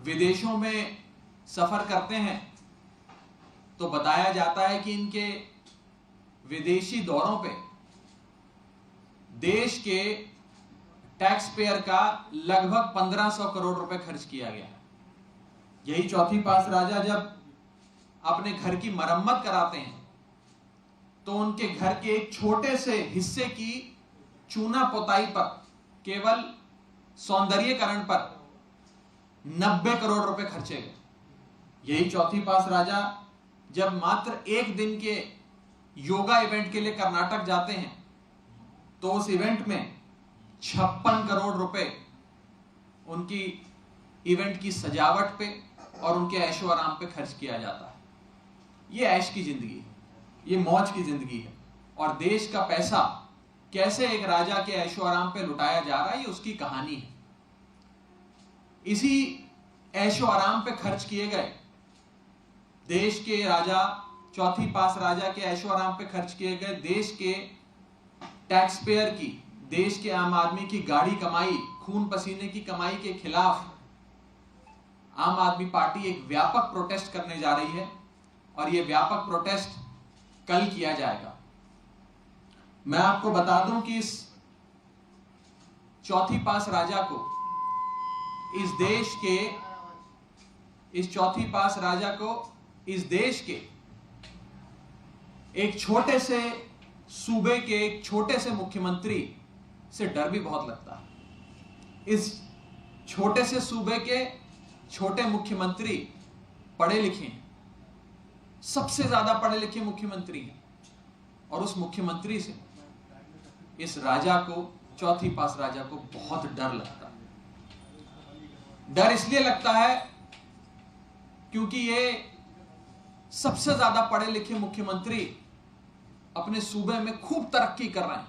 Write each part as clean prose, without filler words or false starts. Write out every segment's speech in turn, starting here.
विदेशों में सफर करते हैं तो बताया जाता है कि इनके विदेशी दौरों पे देश के टैक्स पेयर का लगभग 1500 करोड़ रुपए खर्च किया गया। यही चौथी पास राजा जब अपने घर की मरम्मत कराते हैं तो उनके घर के एक छोटे से हिस्से की चूना पोताई पर, केवल सौंदर्यीकरण पर 90 करोड़ रुपए खर्चे गए। यही चौथी पास राजा जब मात्र एक दिन के योगा इवेंट के लिए कर्नाटक जाते हैं तो उस इवेंट में 56 करोड़ रुपए उनकी इवेंट की सजावट पे और उनके ऐशो आराम पे खर्च किया जाता है। ये ऐश की जिंदगी है, ये मौज की जिंदगी है। और देश का पैसा कैसे एक राजा के ऐशो आराम पे लुटाया जा रहा है, ये उसकी कहानी है। इसी ऐशो आराम पे खर्च किए गए देश के राजा, चौथी पास राजा के ऐशो आराम पे खर्च किए गए देश के टैक्स पेयर की, देश के आम आदमी की गाढ़ी कमाई, खून पसीने की कमाई के खिलाफ आम आदमी पार्टी एक व्यापक प्रोटेस्ट करने जा रही है और यह व्यापक प्रोटेस्ट कल किया जाएगा। मैं आपको बता दूं कि इस चौथी पास राजा को, इस चौथी पास राजा को इस देश के एक छोटे से सूबे के एक छोटे से मुख्यमंत्री से डर भी बहुत लगता है। इस छोटे से सूबे के छोटे मुख्यमंत्री पढ़े लिखे हैं, सबसे ज्यादा पढ़े लिखे मुख्यमंत्री हैं, और उस मुख्यमंत्री से इस राजा को, चौथी पास राजा को बहुत डर लगता है। डर इसलिए लगता है क्योंकि ये सबसे ज्यादा पढ़े लिखे मुख्यमंत्री अपने सूबे में खूब तरक्की कर रहे हैं,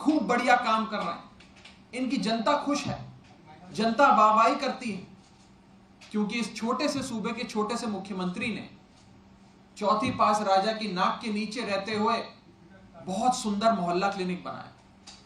खूब बढ़िया काम कर रहे हैं। इनकी जनता खुश है, जनता वाहवाही करती है, क्योंकि इस छोटे से सूबे के छोटे से मुख्यमंत्री ने चौथी पास राजा की नाक के नीचे रहते हुए बहुत सुंदर मोहल्ला क्लिनिक बनाया।